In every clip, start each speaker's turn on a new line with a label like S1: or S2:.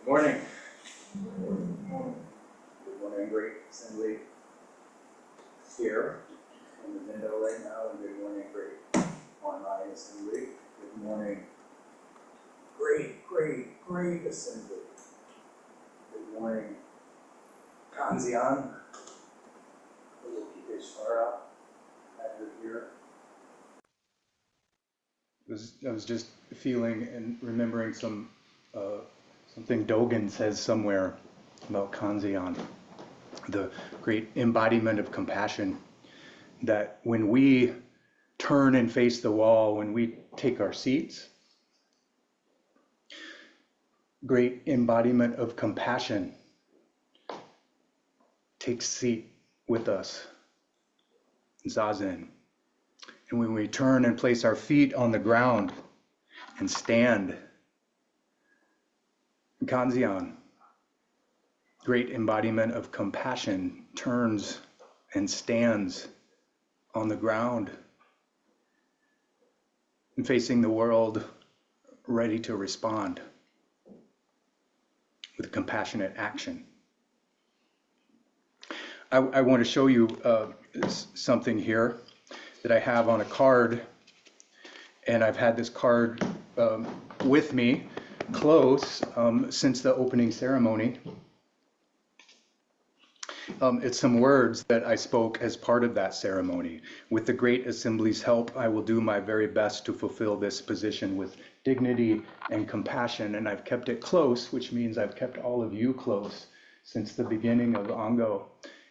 S1: Good morning. Good morning, great assembly here in the window right now, and good morning, great online assembly. Good morning, great assembly. Good morning, Kanzian. We'll keep it far out after here. I was just feeling and remembering something Dogen says somewhere about Kanzian, the great embodiment of compassion, that when we turn and face the wall, when we take our seats, great embodiment of compassion takes seat with us, Zazen. And when we turn and place our feet on the ground and stand, Kanzian, great embodiment of compassion, turns and stands on the ground and facing the world, ready to respond with compassionate action. I want to show you something here that I have on a card, and I've had this card with me close since the opening ceremony. It's some words that I spoke as part of that ceremony. With the Great Assembly's help, I will do my very best to fulfill this position with dignity and compassion, and I've kept it close, which means I've kept all of you close since the beginning of Ango.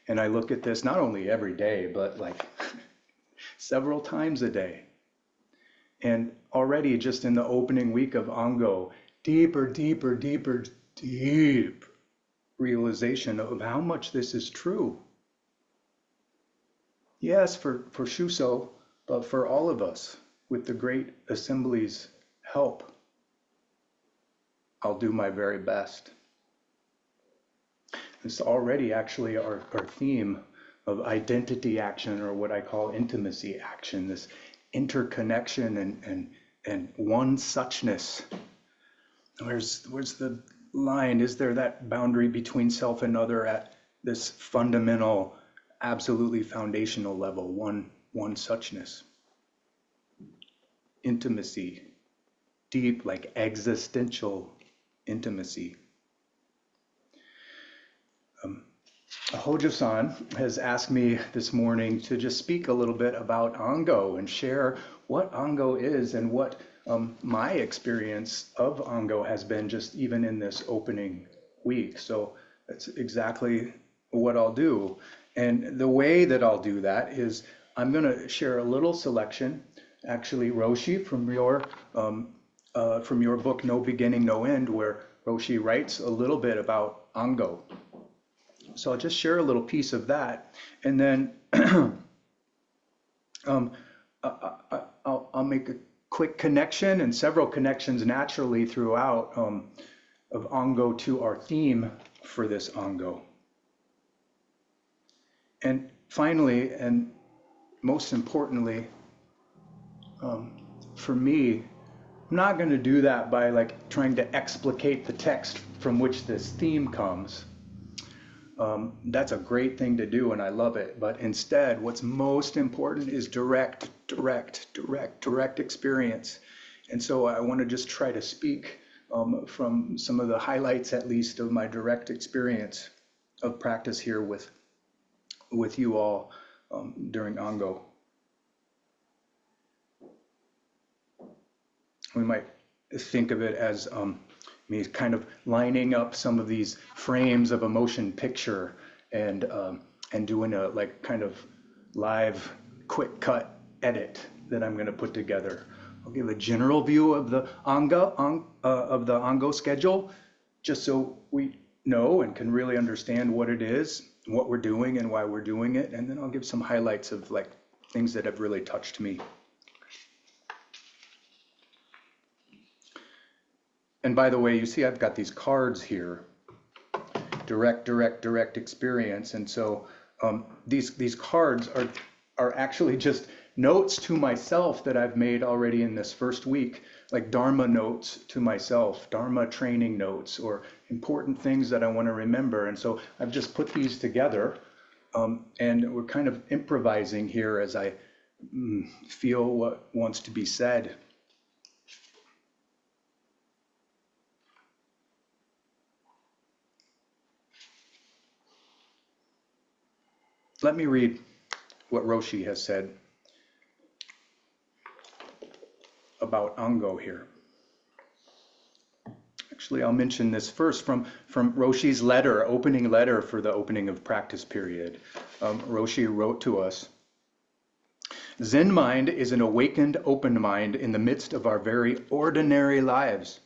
S1: And I look at this not only every day, but like several times a day. And already just in the opening week of Ango, deep realization of how much this is true. Yes, for Shuso, but for all of us, with the Great Assembly's help, I'll do my very best. It's already actually our theme of identity action, or what I call intimacy action, this interconnection and one suchness. Where's the line? Is there that boundary between self and other at this fundamental, absolutely foundational level, one suchness? Intimacy, deep, like existential intimacy. Hojo-san has asked me this morning to just speak a little bit about Ango and share what Ango is and what my experience of Ango has been just even in this opening week. So that's exactly what I'll do. And the way that I'll do that is I'm going to share a little selection, actually, Roshi, from your book, No Beginning, No End, where Roshi writes a little bit about Ango. So I'll just share a little piece of that, and then I'll make a quick connection and several connections naturally throughout of Ango to our theme for this Ango. And finally, and most importantly, for me, I'm not going to do that by like trying to explicate the text from which this theme comes. That's a great thing to do, and I love it. But instead, what's most important is direct experience. And so I want to just try to speak from some of the highlights, at least, of my direct experience of practice here with you all during Ango. We might think of it as me kind of lining up some of these frames of a motion picture and doing a like kind of live quick cut edit that I'm going to put together. I'll give a general view of the Ango schedule, just so we know and can really understand what it is, what we're doing, and why we're doing it. And then I'll give some highlights of like things that have really touched me. And by the way, you see I've got these cards here, direct experience. And so these cards are actually just notes to myself that I've made already in this first week, like Dharma notes to myself, Dharma training notes, or important things that I want to remember. And so I've just put these together, and we're kind of improvising here as I feel what wants to be said. Let me read what Roshi has said about Ango here. Actually, I'll mention this first from Roshi's letter, opening letter for the opening of practice period. Roshi wrote to us, Zen mind is an awakened, open mind in the midst of our very ordinary lives.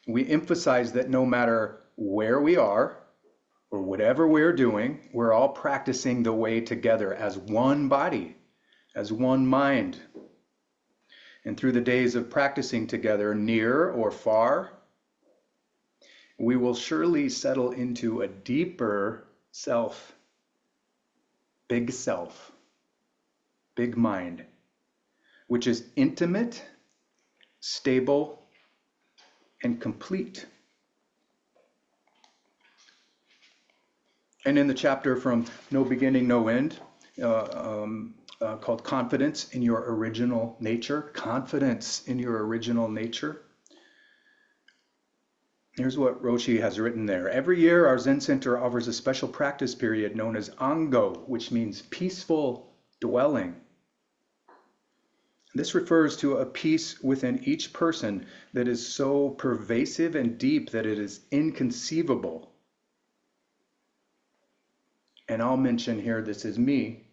S1: We emphasize that no matter where we are, or whatever we're doing, we're all practicing the way together as one body, as one mind. And through the days of practicing together, near or far, we will surely settle into a deeper self, big mind, which is intimate, stable, and complete. And in the chapter from No Beginning, No End, called Confidence in Your Original Nature, Confidence in Your Original Nature, here's what Roshi has written there. Every year, our Zen Center offers a special practice period known as Ango, which means peaceful dwelling. This refers to a peace within each person that is so pervasive and deep that it is inconceivable. And I'll mention here, this is me,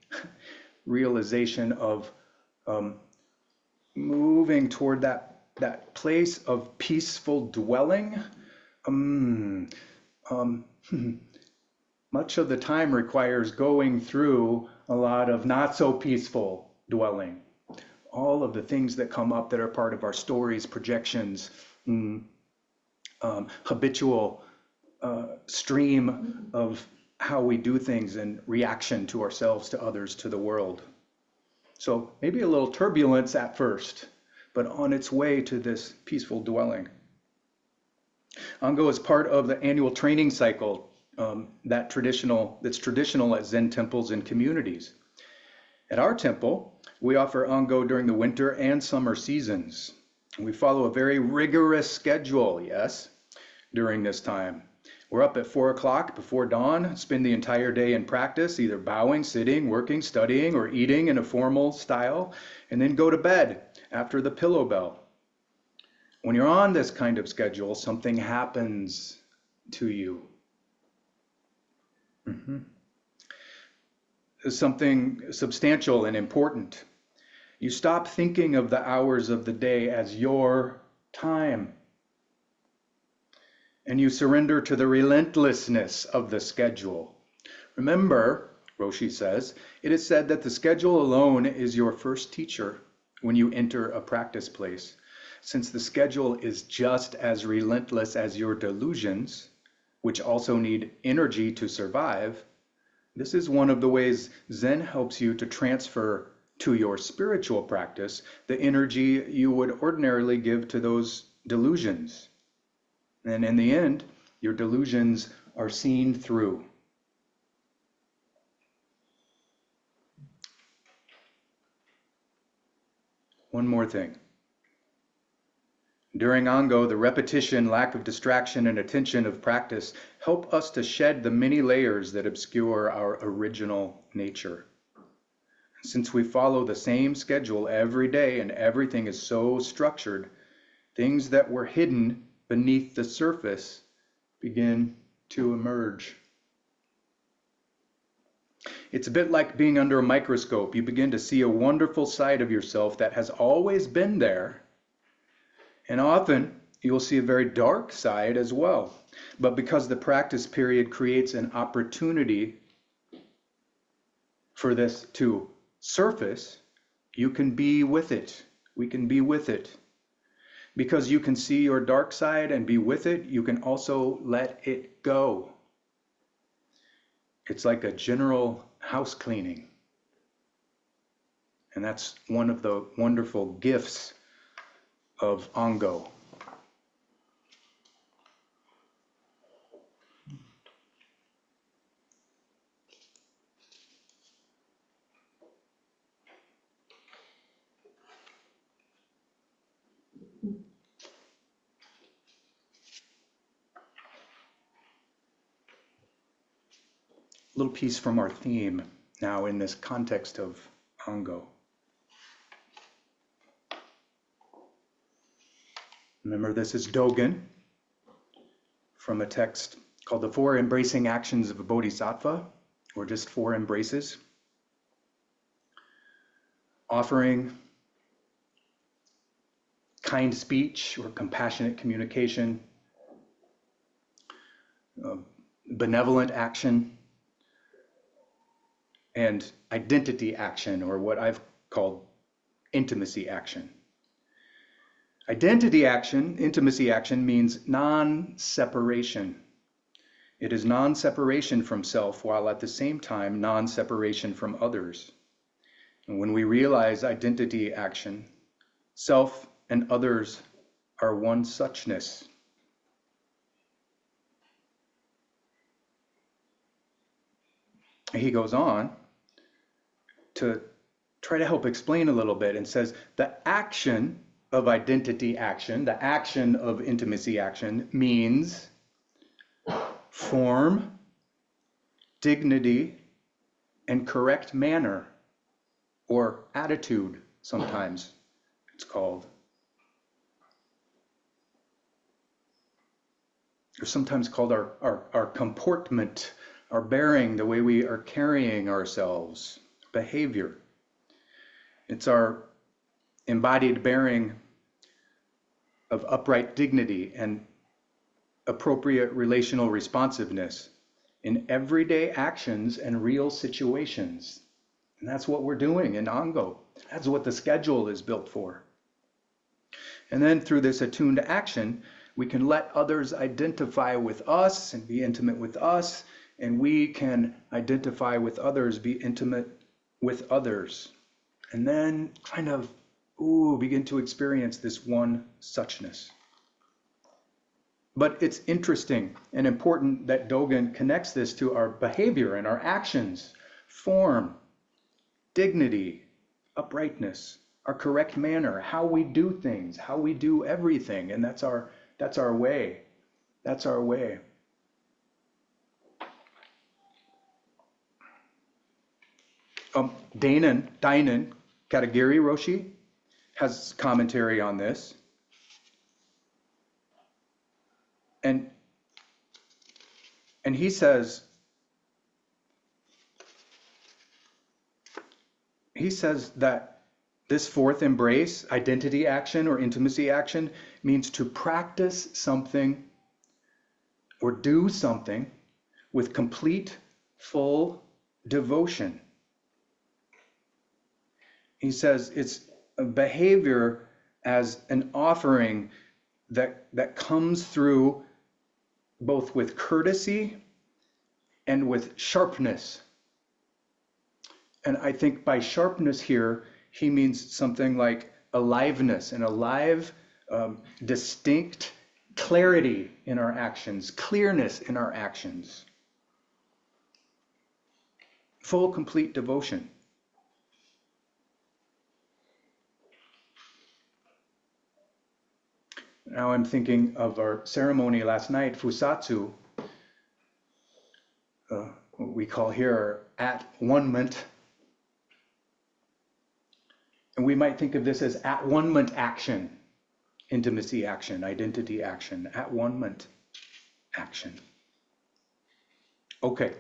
S1: realization of moving toward that place of peaceful dwelling. Much of the time requires going through a lot of not so peaceful dwelling. All of the things that come up that are part of our stories, projections, habitual stream of how we do things and reaction to ourselves, to others, to the world. So maybe a little turbulence at first, but on its way to this peaceful dwelling. Ango is part of the annual training cycle that's traditional at Zen temples and communities. At our temple, we offer Ango during the winter and summer seasons. We follow a very rigorous schedule, yes, during this time. We're up at 4 o'clock before dawn, spend the entire day in practice, either bowing, sitting, working, studying, or eating in a formal style, and then go to bed after the pillow bell. When you're on this kind of schedule, something happens to you. Something substantial and important. You stop thinking of the hours of the day as your time. And you surrender to the relentlessness of the schedule. Remember, Roshi says, it is said that the schedule alone is your first teacher when you enter a practice place. Since the schedule is just as relentless as your delusions, which also need energy to survive, this is one of the ways Zen helps you to transfer to your spiritual practice the energy you would ordinarily give to those delusions. And in the end, your delusions are seen through. One more thing. During Ango, the repetition, lack of distraction, and attention of practice help us to shed the many layers that obscure our original nature. Since we follow the same schedule every day and everything is so structured, things that were hidden beneath the surface begin to emerge. It's a bit like being under a microscope. You begin to see a wonderful side of yourself that has always been there. And often you'll see a very dark side as well. But because the practice period creates an opportunity for this to surface, you can be with it. We can be with it. Because you can see your dark side and be with it, you can also let it go. It's like a general house cleaning. And that's one of the wonderful gifts of Ango. A little piece from our theme now in this context of Ango. Remember, this is Dogen from a text called The Four Embracing Actions of a Bodhisattva, or just Four Embraces. Offering kind speech or compassionate communication, benevolent action, and identity action, or what I've called intimacy action. Identity action, intimacy action, means non-separation. It is non-separation from self, while at the same time non-separation from others. And when we realize identity action, self and others are one suchness. He goes on to try to help explain a little bit and says the action of identity action, the action of intimacy action, means form, dignity, and correct manner, or attitude, sometimes it's called. Or sometimes called our comportment, our bearing, the way we are carrying ourselves, behavior. It's our embodied bearing of upright dignity and appropriate relational responsiveness in everyday actions and real situations. And that's what we're doing in Ango. That's what the schedule is built for. And then through this attuned action, we can let others identify with us and be intimate with us, and we can identify with others, be intimate with others, and then kind of begin to experience this one suchness. But it's interesting and important that Dogen connects this to our behavior and our actions, form, dignity, uprightness, our correct manner, how we do things, how we do everything, and that's our way. That's our way. Dainen Katagiri-roshi has commentary on this. And he says that this fourth embrace, identity action or intimacy action, means to practice something or do something with complete, full devotion. He says it's a behavior as an offering that comes through both with courtesy and with sharpness. And I think by sharpness here, he means something like aliveness, an alive, distinct clarity in our actions, clearness in our actions. Full, complete devotion. Now I'm thinking of our ceremony last night, Fusatsu, what we call here at-one-ment. And we might think of this as at-one-ment action, intimacy action, identity action, at-one-ment action. Okay,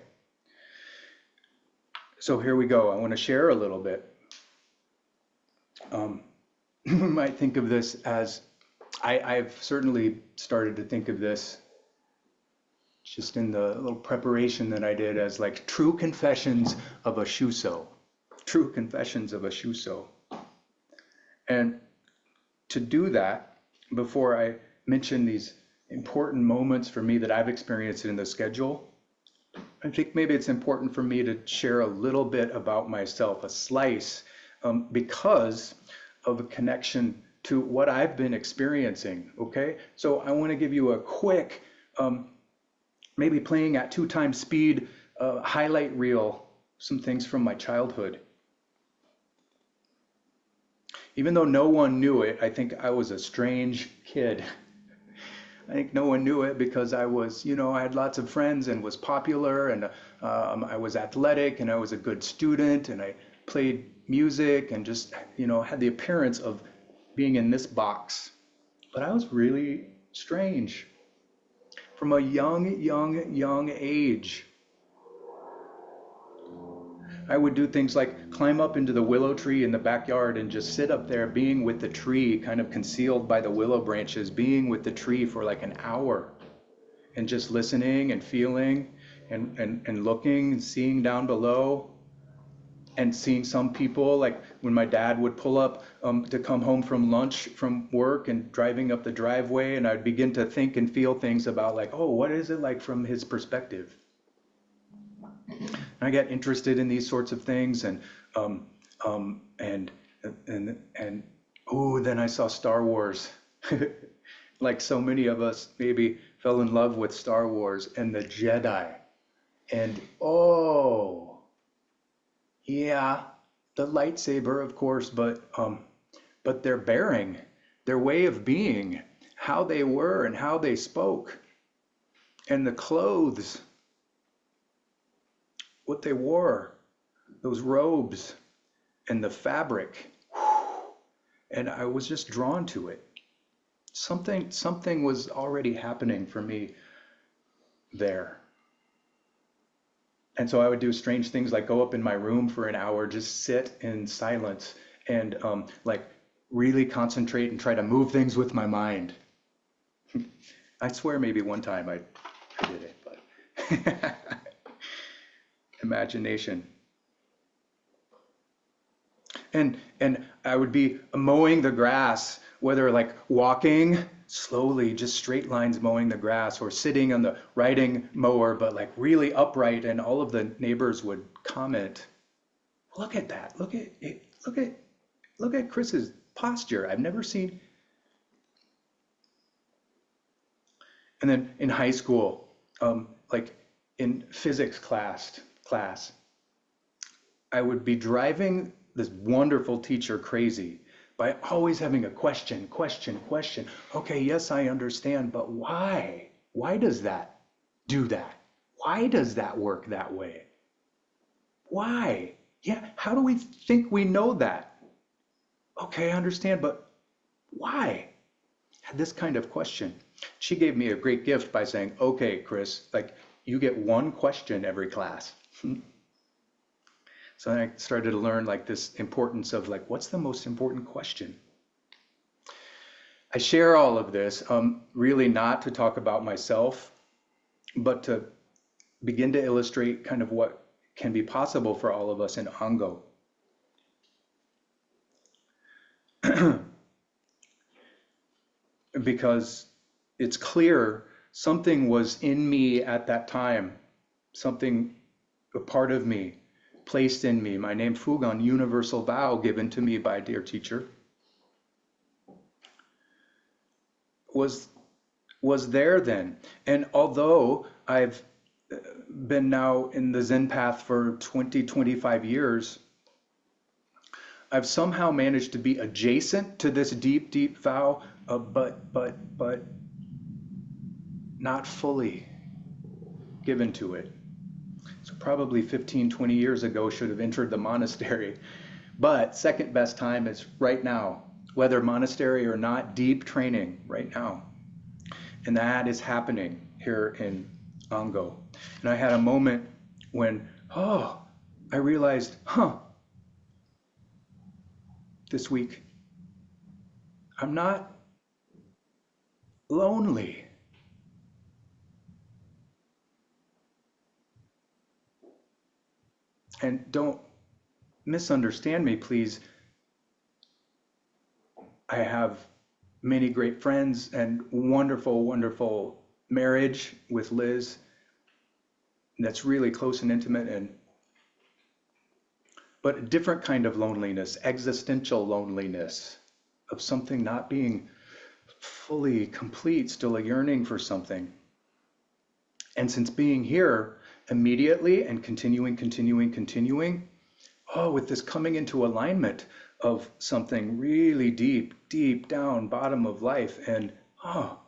S1: so here we go. I want to share a little bit. We might think of this as, I've certainly started to think of this just in the little preparation that I did as like true confessions of a Shuso. True confessions of a Shuso. And to do that, before I mention these important moments for me that I've experienced in the schedule, I think maybe it's important for me to share a little bit about myself, a slice because of a connection to what I've been experiencing. Okay, so I want to give you a quick, maybe playing at 2x speed, highlight reel, some things from my childhood. Even though no one knew it, I think I was a strange kid. I think no one knew it because I was, I had lots of friends and was popular, and I was athletic, and I was a good student, and I played music and just, had the appearance of being in this box. But I was really strange from a young age. I would do things like climb up into the willow tree in the backyard and just sit up there being with the tree, kind of concealed by the willow branches, being with the tree for like an hour and just listening and feeling and looking and seeing down below and seeing some people, like when my dad would pull up to come home from lunch from work and driving up the driveway, and I'd begin to think and feel things about like, oh, what is it like from his perspective? I got interested in these sorts of things, and then I saw Star Wars. Like so many of us maybe fell in love with Star Wars and the Jedi. And oh, yeah, the lightsaber, of course, but their bearing, their way of being, how they were and how they spoke, and the clothes, what they wore, those robes and the fabric. And I was just drawn to it. Something was already happening for me there. And so I would do strange things like go up in my room for an hour, just sit in silence and like really concentrate and try to move things with my mind. I swear maybe one time I did it, but imagination. And I would be mowing the grass, whether like walking slowly, just straight lines mowing the grass, or sitting on the riding mower, but like really upright, and all of the neighbors would comment, look at that, look at Chris's posture. I've never seen. And then in high school, like in physics class, I would be driving this wonderful teacher crazy by always having a question. Okay, yes, I understand, but why? Why does that do that? Why does that work that way? Why? Yeah, how do we think we know that? Okay, I understand, but why? Had this kind of question. She gave me a great gift by saying, okay, Chris, like you get one question every class. So then I started to learn like this importance of like, what's the most important question? I share all of this really not to talk about myself, but to begin to illustrate kind of what can be possible for all of us in Ango. Because it's clear something was in me at that time, something, a part of me, placed in me, my name Fugan, universal vow given to me by a dear teacher, was there then. And although I've been now in the Zen path for 25 years, I've somehow managed to be adjacent to this deep vow, but not fully given to it. So probably 15, 20 years ago should have entered the monastery. But second best time is right now, whether monastery or not, deep training right now. And that is happening here in Ango. And I had a moment when, I realized, this week, I'm not lonely. And don't misunderstand me, please. I have many great friends and wonderful marriage with Liz that's really close and intimate. but a different kind of loneliness, existential loneliness of something not being fully complete, still a yearning for something. And since being here immediately and continuing, oh, with this coming into alignment of something really deep, deep down, bottom of life, and oh,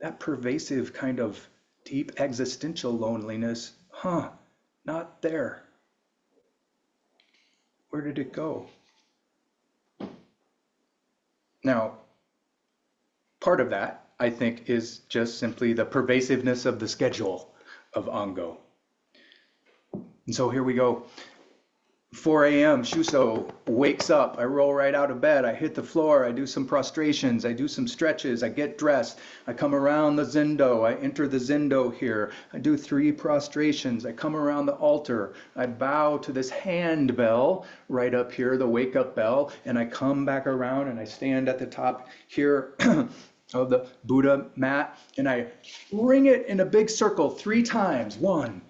S1: that pervasive kind of deep existential loneliness, not there. Where did it go? Now, part of that, I think, is just simply the pervasiveness of the schedule of Ango. And so here we go. 4 a.m., Shuso wakes up. I roll right out of bed. I hit the floor. I do some prostrations. I do some stretches. I get dressed. I come around the zendo. I enter the zendo here. I do 3 prostrations. I come around the altar. I bow to this hand bell right up here, the wake up bell. And I come back around and I stand at the top here of the Buddha mat. And I ring it in a big circle 3 times. 1,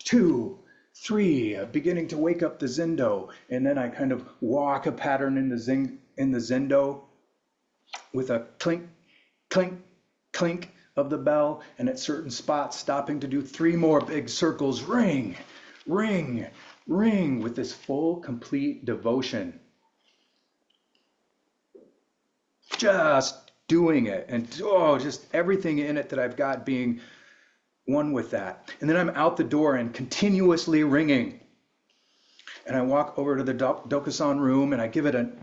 S1: 2, 3, beginning to wake up the zendo, and then I kind of walk a pattern in the zendo with a clink, clink, clink of the bell, and at certain spots stopping to do 3 more big circles, ring, ring, ring, with this full, complete devotion. Just doing it, and just everything in it that I've got being one with that. And then I'm out the door and continuously ringing. And I walk over to the Dokusan room and I give it an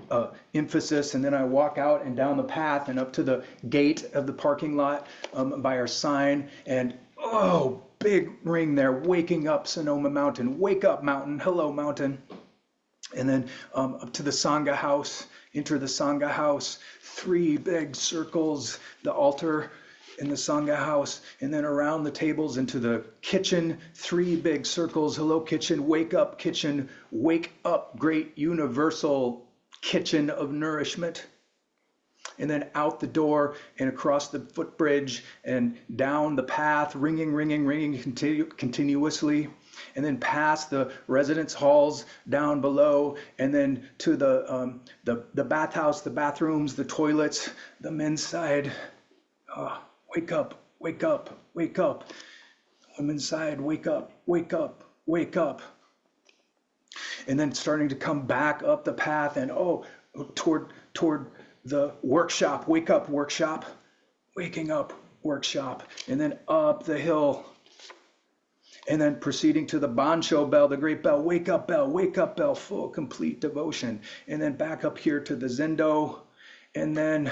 S1: emphasis, and then I walk out and down the path and up to the gate of the parking lot by our sign, and big ring there, waking up Sonoma Mountain, wake up mountain, hello mountain. And then up to the Sangha house, enter the Sangha house, 3 big circles, the altar in the Sangha house, and then around the tables into the kitchen, 3 big circles, hello kitchen, wake up great universal kitchen of nourishment. And then out the door and across the footbridge and down the path, ringing continuously, and then past the residence halls down below, and then to the bathhouse, the bathrooms, the toilets, the men's side. Wake up, wake up, wake up. Women's side, wake up, wake up, wake up. And then starting to come back up the path and toward the workshop, wake up, workshop, waking up, workshop. And then up the hill. And then proceeding to the Bansho bell, the great bell, wake up bell, full, complete devotion. And then back up here to the Zendo. And then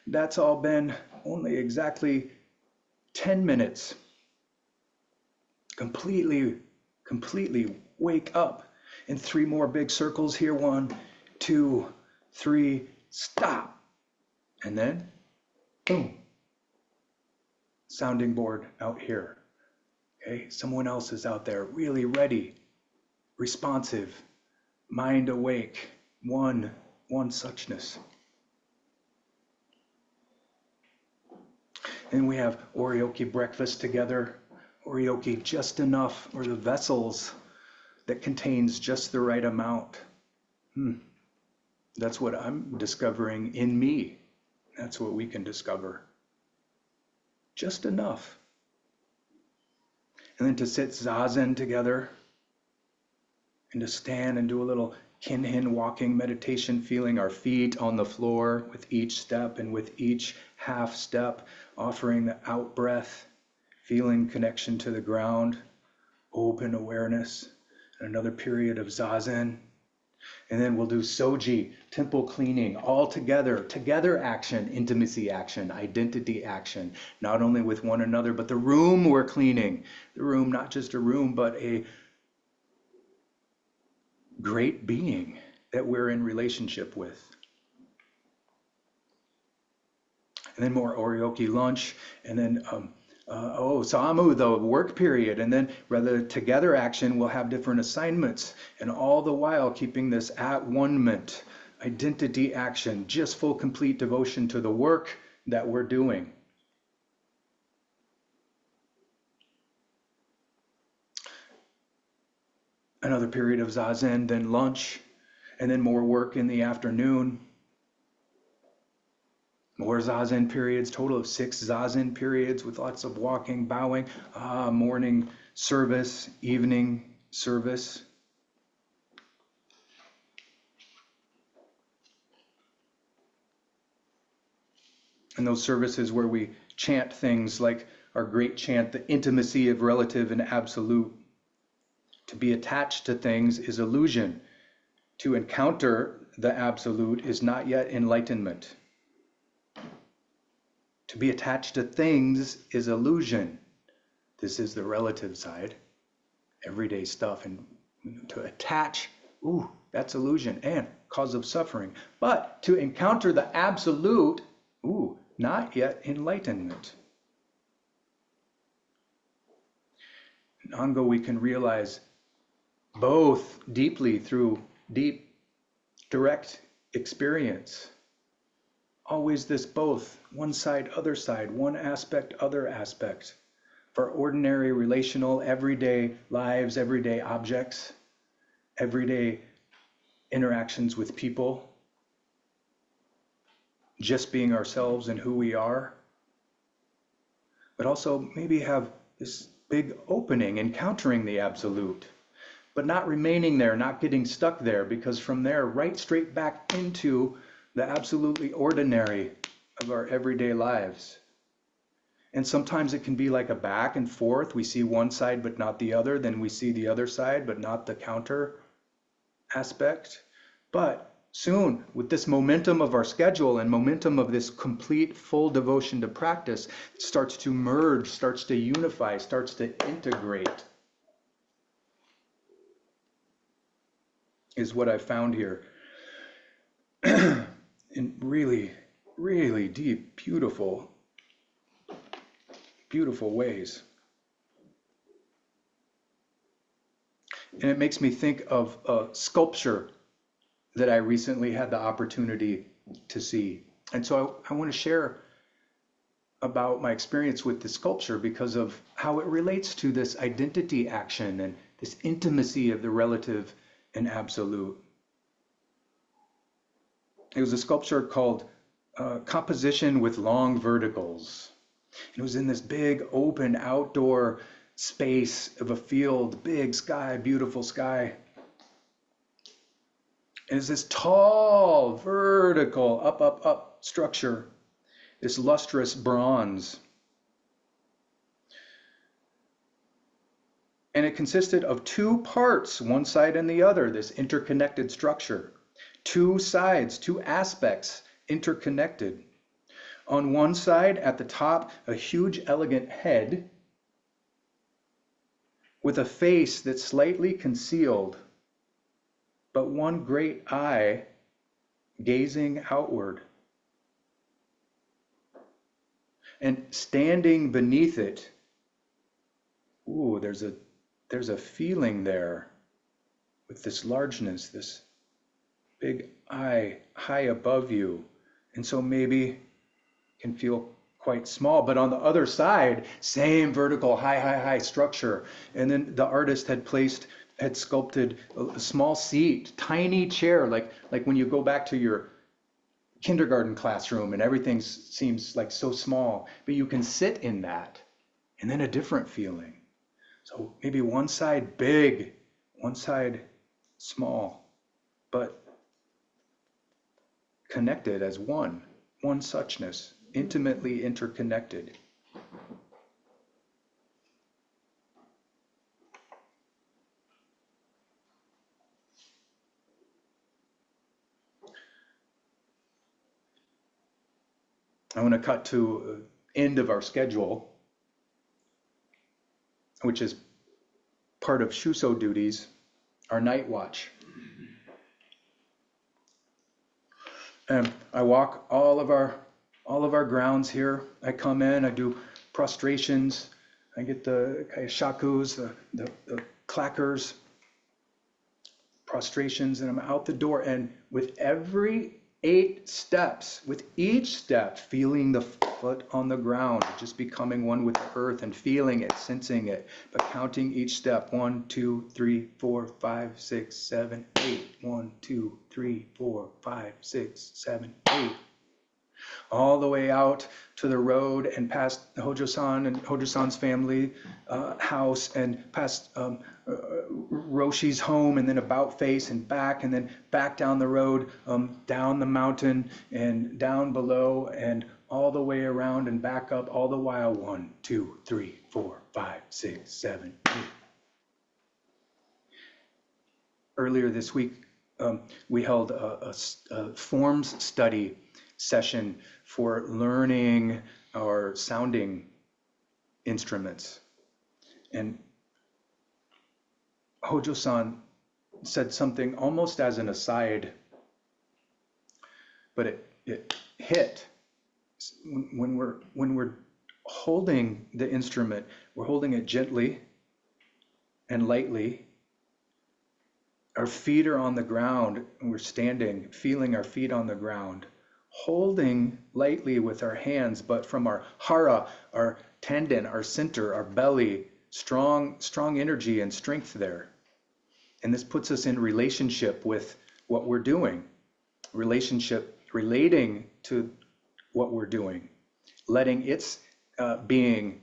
S1: that's all been only exactly 10 minutes. Completely wake up. And 3 more big circles here. 1, 2, 3, stop. And then, boom. Sounding board out here. Okay, someone else is out there, really ready, responsive, mind awake, one suchness. And we have oryoki breakfast together, oryoki just enough, or the vessels that contains just the right amount. That's what I'm discovering in me. That's what we can discover. Just enough. And then to sit zazen together, and to stand and do a little kinhin walking meditation, feeling our feet on the floor with each step, and with each half step, offering the out breath, feeling connection to the ground, open awareness, and another period of zazen. And then we'll do soji, temple cleaning, all together action, intimacy action, identity action, not only with one another, but the room we're cleaning. The room, not just a room, but a great being that we're in relationship with. And then more oryoki lunch, and then Samu, the work period, and then rather together action, we'll have different assignments, and all the while keeping this at one-ment, identity action, just full complete devotion to the work that we're doing. Another period of zazen, then lunch, and then more work in the afternoon. More zazen periods, total of 6 zazen periods with lots of walking, bowing, morning service, evening service. And those services where we chant things like our great chant, the intimacy of relative and absolute. To be attached to things is illusion. To encounter the absolute is not yet enlightenment. To be attached to things is illusion. This is the relative side, everyday stuff. And to attach, that's illusion and cause of suffering. But to encounter the absolute, not yet enlightenment. In Ango, we can realize both deeply through deep, direct experience. Always this both, one side, one aspect, other aspect. For ordinary, relational, everyday lives, everyday objects, everyday interactions with people, just being ourselves and who we are. But also maybe have this big opening, encountering the absolute, but not remaining there, not getting stuck there, because from there, right straight back into the absolutely ordinary of our everyday lives. And sometimes it can be like a back and forth. We see one side but not the other, then we see the other side but not the counter aspect. But soon, with this momentum of our schedule and momentum of this complete full devotion to practice, it starts to merge, starts to unify, starts to integrate, is what I found here. In really, really deep, beautiful ways. And it makes me think of a sculpture that I recently had the opportunity to see. And so I want to share about my experience with the sculpture because of how it relates to this identity action and this intimacy of the relative and absolute. It was a sculpture called Composition with Long Verticals. It was in this big open outdoor space of a field, big sky, beautiful sky. And it's this tall, vertical, up structure, this lustrous bronze. And it consisted of 2 parts, one side and the other, this interconnected structure. 2 sides, 2 aspects, interconnected. On one side, at the top, a huge, elegant head with a face that's slightly concealed, but one great eye gazing outward. And standing beneath it, there's a feeling there with this largeness, this big eye high above you. And so maybe can feel quite small, but on the other side, same vertical, high structure. And then the artist had sculpted a small seat, tiny chair, like when you go back to your kindergarten classroom and everything seems like so small, but you can sit in that, and then a different feeling. So maybe one side big, one side small, but connected as one suchness, intimately interconnected. I want to cut to end of our schedule, which is part of Shuso duties, our night watch. And I walk all of our grounds here. I come in, I do prostrations, I get the shakus, the clackers, prostrations, and I'm out the door. And with every 8 steps, with each step feeling the foot on the ground, just becoming one with the earth and feeling it, sensing it, but counting each step. 1, 2, 3, 4, 5, 6, 7, 8. 1, 2, 3, 4, 5, 6, 7, 8. All the way out to the road and past Hojo-san and Hojo-san's family house, and past Roshi's home, and then about face and then back down the road, down the mountain and down below, and all the way around and back up, all the while. 1, 2, 3, 4, 5, 6, 7, 8. Earlier this week, we held a forms study session for learning our sounding instruments. And Hojo-san said something almost as an aside, but it hit. When we're holding the instrument, we're holding it gently and lightly. Our feet are on the ground, and we're standing, feeling our feet on the ground, holding lightly with our hands, but from our hara, our tendon, our center, our belly, strong energy and strength there. And this puts us in relationship with what we're doing, relating to what we're doing, letting its being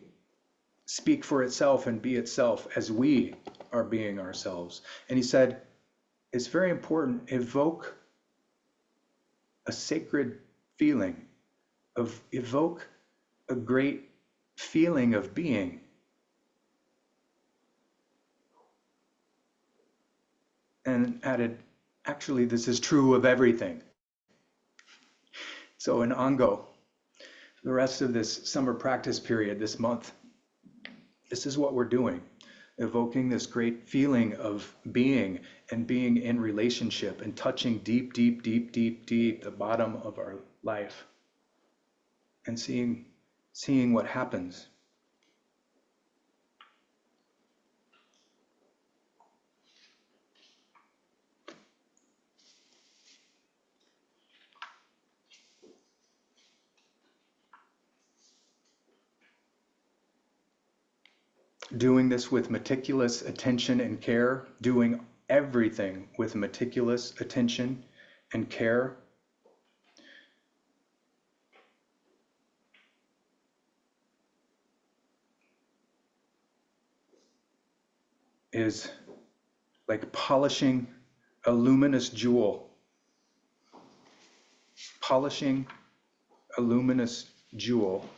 S1: speak for itself and be itself as we are being ourselves. And he said, it's very important, evoke a sacred feeling, evoke a great feeling of being. And added, actually, this is true of everything. So in Ango, the rest of this summer practice period, this month, this is what we're doing, evoking this great feeling of being and being in relationship and touching deep, the bottom of our life, and seeing what happens. Doing this with meticulous attention and care, doing everything with meticulous attention and care, is like polishing a luminous jewel. Polishing a luminous jewel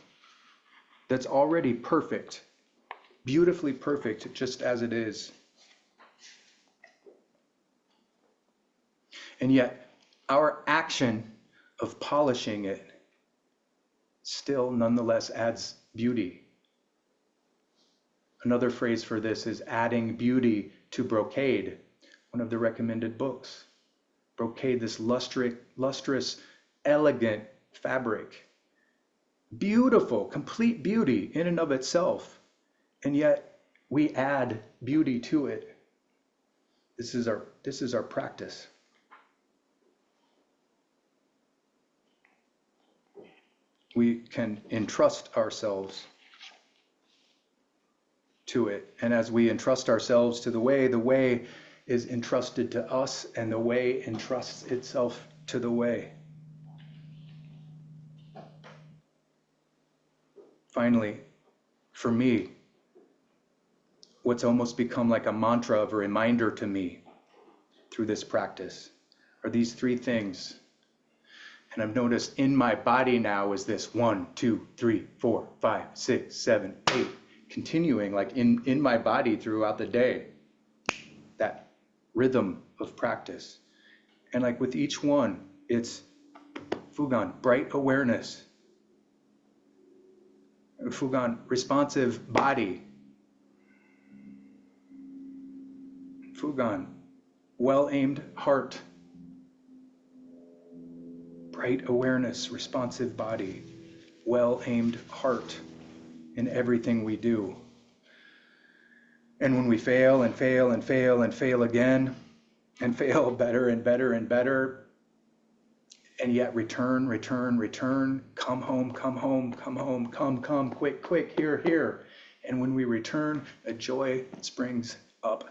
S1: that's already perfect, beautifully perfect, just as it is. And yet, our action of polishing it still nonetheless adds beauty. Another phrase for this is adding beauty to brocade, one of the recommended books. Brocade, this lustrous, elegant fabric. Beautiful, complete beauty in and of itself. And yet we add beauty to it. This is our practice. We can entrust ourselves to it. And as we entrust ourselves to the way is entrusted to us, and the way entrusts itself to the way. Finally, for me, what's almost become like a mantra of a reminder to me through this practice are these 3 things. And I've noticed in my body now is this 1, 2, 3, 4, 5, 6, 7, 8, continuing like in my body throughout the day, that rhythm of practice. And like with each one, it's Fugan, bright awareness. Fugan, responsive body. Fugan, well-aimed heart. Bright awareness, responsive body, well-aimed heart in everything we do. And when we fail and fail and fail and fail again, and fail better and better and better, and yet return, return, return, come home, come home, come home, come, quick, quick, here, here. And when we return, a joy springs up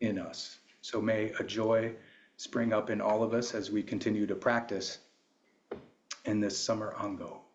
S1: in us. So may a joy spring up in all of us as we continue to practice in this summer Ango.